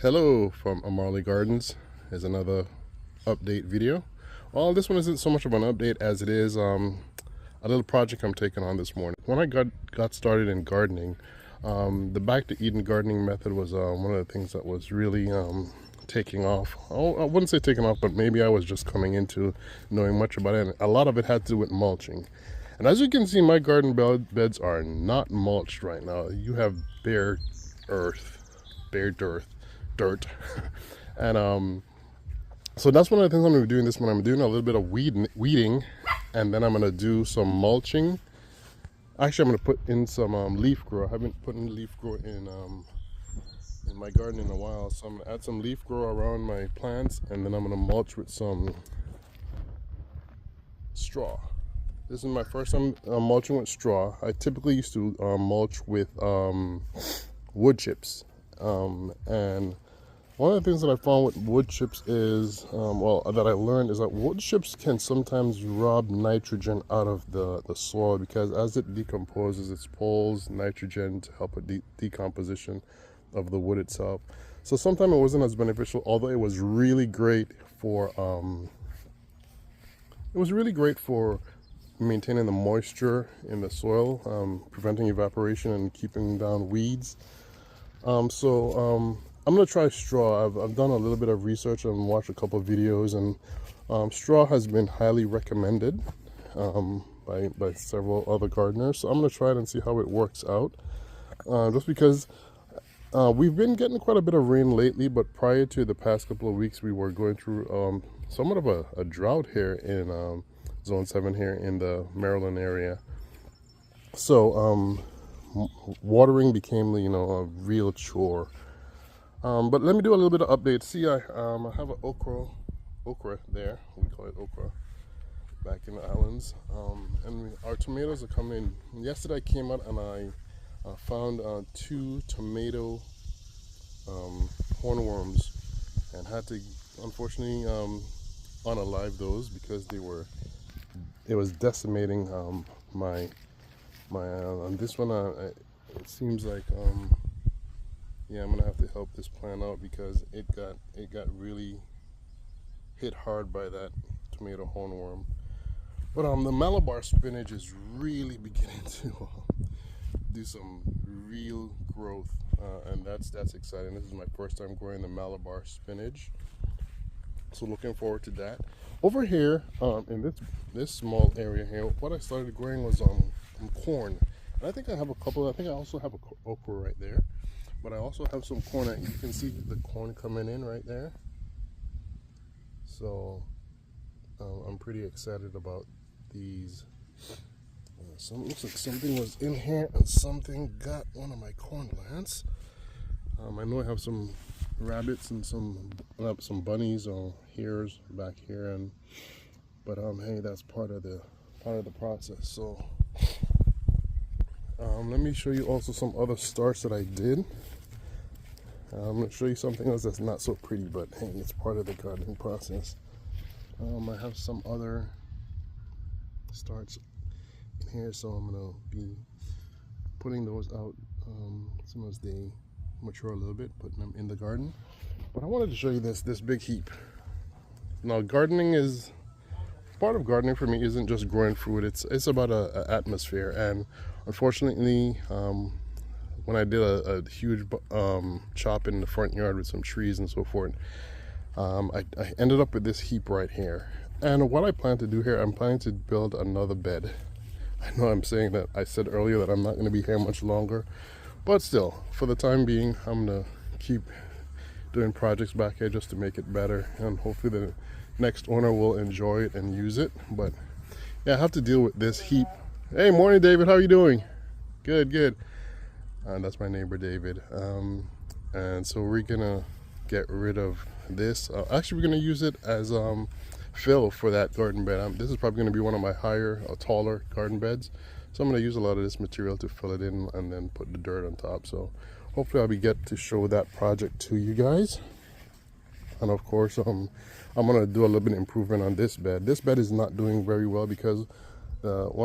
Hello from Amarley Gardens. Is another update video. Well, this one isn't so much of an update as it is a little project I'm taking on this morning. When I got started in gardening, the Back to Eden gardening method was one of the things that was really taking off. I wouldn't say taking off, but maybe I was just coming into knowing much about it. And a lot of it had to do with mulching. And as you can see, my garden beds are not mulched right now. You have bare dirt. And so that's one of the things I'm going to be doing this morning. I'm doing a little bit of weeding, and then I'm going to do some mulching. Actually, I'm going to put in some leaf grow. I haven't put in leaf grow in my garden in a while, so I'm going to add some leaf grow around my plants, and then I'm going to mulch with some straw. This is my first time mulching with straw. I typically used to mulch with wood chips, and one of the things that I found with wood chips is, that I learned is that wood chips can sometimes rob nitrogen out of the soil, because as it decomposes, it pulls nitrogen to help with decomposition of the wood itself. So sometimes it wasn't as beneficial, although it was really great for maintaining the moisture in the soil, preventing evaporation and keeping down weeds. I'm going to try straw. I've done a little bit of research and watched a couple of videos, and straw has been highly recommended by several other gardeners. So I'm going to try it and see how it works out. Just because we've been getting quite a bit of rain lately, but prior to the past couple of weeks, we were going through somewhat of a drought here in Zone 7 here in the Maryland area. So watering became, a real chore. But let me do a little bit of update. See, I have an okra there. We call it okra back in the islands. And our tomatoes are coming. Yesterday I came out and I found 2 tomato hornworms, and had to unfortunately unalive those because it was decimating my on this one. It seems like yeah, I'm gonna have to help this plant out because it got really hit hard by that tomato hornworm. But the Malabar spinach is really beginning to do some real growth, and that's exciting. This is my first time growing the Malabar spinach, so looking forward to that. Over here, in this small area here, what I started growing was corn, and I think I have a couple. I think I also have a okra right there. But I also have some corn. You can see the corn coming in right there. So I'm pretty excited about these. Looks like something was in here and something got one of my corn plants. I know I have some rabbits and some bunnies or hares back here, but hey, that's part of the process. So let me show you also some other starts that I did. I'm going to show you something else that's not so pretty, but hey, it's part of the gardening process. I have some other starts in here, so I'm going to be putting those out as soon as they mature a little bit, putting them in the garden. But I wanted to show you this big heap. Now, part of gardening for me isn't just growing fruit. It's about an atmosphere, and unfortunately, when I did a huge chop in the front yard with some trees and so forth, I ended up with this heap right here. And what I plan to do here, I'm planning to build another bed. I know I'm saying that, I said earlier that I'm not going to be here much longer, but still, for the time being, I'm going to keep doing projects back here just to make it better, and hopefully the next owner will enjoy it and use it. But yeah, I have to deal with this heap. Hey, morning David, how are you doing? Good. And that's my neighbor David. And so we're gonna get rid of this. Actually, we're gonna use it as fill for that garden bed. This is probably gonna be one of my taller garden beds. So I'm gonna use a lot of this material to fill it in and then put the dirt on top. So hopefully I'll get to show that project to you guys. And of course, I'm gonna do a little bit of improvement on this bed. This bed is not doing very well because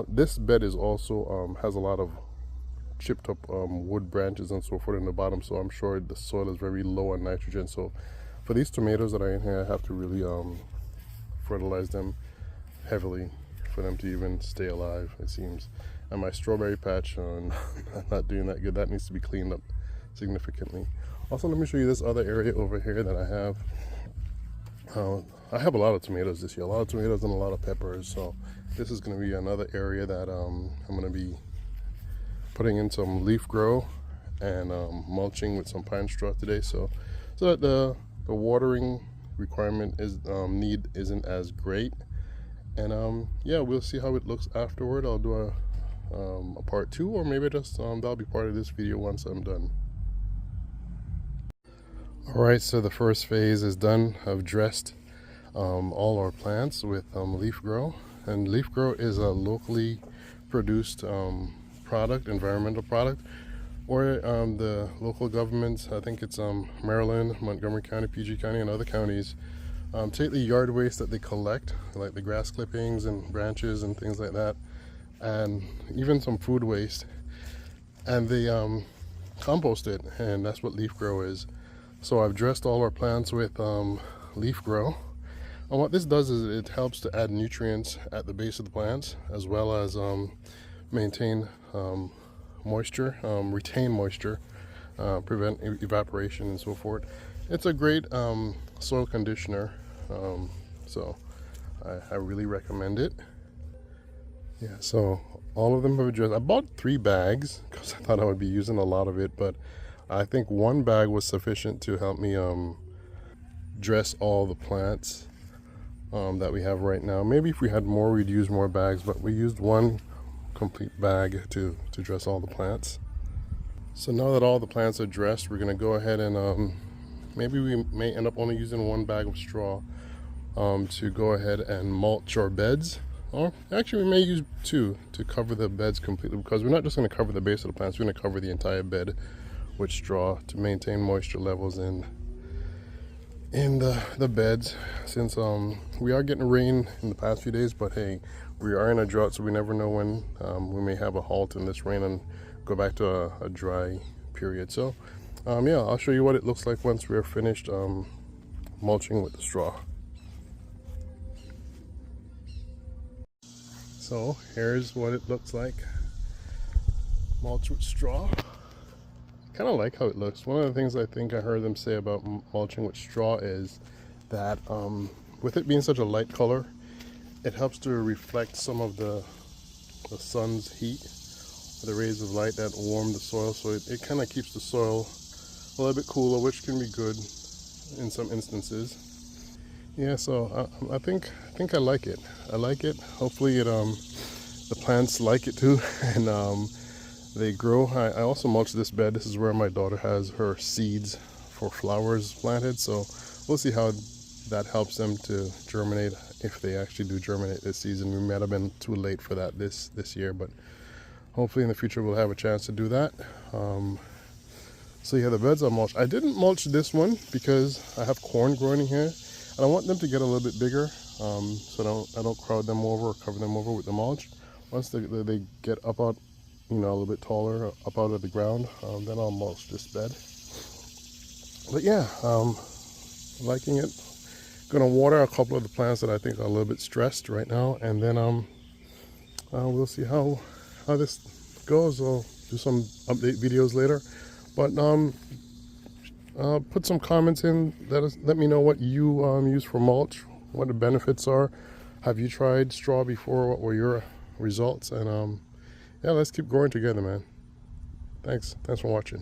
this bed is also has a lot of chipped up wood branches and so forth in the bottom, so I'm sure the soil is very low on nitrogen. So for these tomatoes that are in here, I have to really fertilize them heavily for them to even stay alive, it seems. And my strawberry patch, not doing that good. That needs to be cleaned up significantly. Also, let me show you this other area over here that I have. I have a lot of tomatoes this year, a lot of tomatoes and a lot of peppers. So this is going to be another area that I'm going to be putting in some leaf grow and mulching with some pine straw today, so that the watering requirement need isn't as great. And yeah, we'll see how it looks afterward. I'll do a part 2, or maybe just that'll be part of this video once I'm done. Alright, so the first phase is done. I've dressed all our plants with leaf grow, and leaf grow is a locally produced product, environmental product, or the local governments, I think it's Maryland, Montgomery County, PG County, and other counties, take the yard waste that they collect, like the grass clippings and branches and things like that, and even some food waste, and they compost it, and that's what leaf grow is. So I've dressed all our plants with leaf grow, and what this does is it helps to add nutrients at the base of the plants, as well as maintain moisture, retain moisture, prevent evaporation and so forth. It's a great soil conditioner, so I really recommend it. Yeah, so all of them have addressed. I bought 3 bags because I thought I would be using a lot of it, but I think 1 bag was sufficient to help me dress all the plants that we have right now. Maybe if we had more, we'd use more bags, but we used 1 complete bag to dress all the plants. So now that all the plants are dressed, we're going to go ahead and maybe we may end up only using 1 bag of straw to go ahead and mulch our beds. Or actually we may use 2 to cover the beds completely, because we're not just going to cover the base of the plants, we're going to cover the entire bed with straw to maintain moisture levels in the beds, since we are getting rain in the past few days, but hey, we are in a drought, so we never know when we may have a halt in this rain and go back to a dry period. So yeah, I'll show you what it looks like once we're finished mulching with the straw. So here's what it looks like, mulch with straw. Kind of like how it looks. One of the things I think I heard them say about mulching with straw is that with it being such a light color, it helps to reflect some of the sun's heat, the rays of light that warm the soil, so it kind of keeps the soil a little bit cooler, which can be good in some instances. Yeah, so I think I like it. I like it. Hopefully the plants like it too, and they grow. I also mulch this bed. This is where my daughter has her seeds for flowers planted, so we'll see how that helps them to germinate, if they actually do germinate this season. We might have been too late for that this year, but hopefully in the future we'll have a chance to do that. So yeah, the beds are mulched. I didn't mulch this one because I have corn growing in here, and I want them to get a little bit bigger, so I don't crowd them over or cover them over with the mulch. Once they get up out, you know, a little bit taller, up out of the ground, then I'll mulch this bed. But yeah, liking it. Gonna water a couple of the plants that I think are a little bit stressed right now, and then we'll see how this goes. I'll do some update videos later, but put some comments in. Let me know what you use for mulch, what the benefits are. Have you tried straw before? What were your results? And yeah, let's keep growing together, man. Thanks for watching.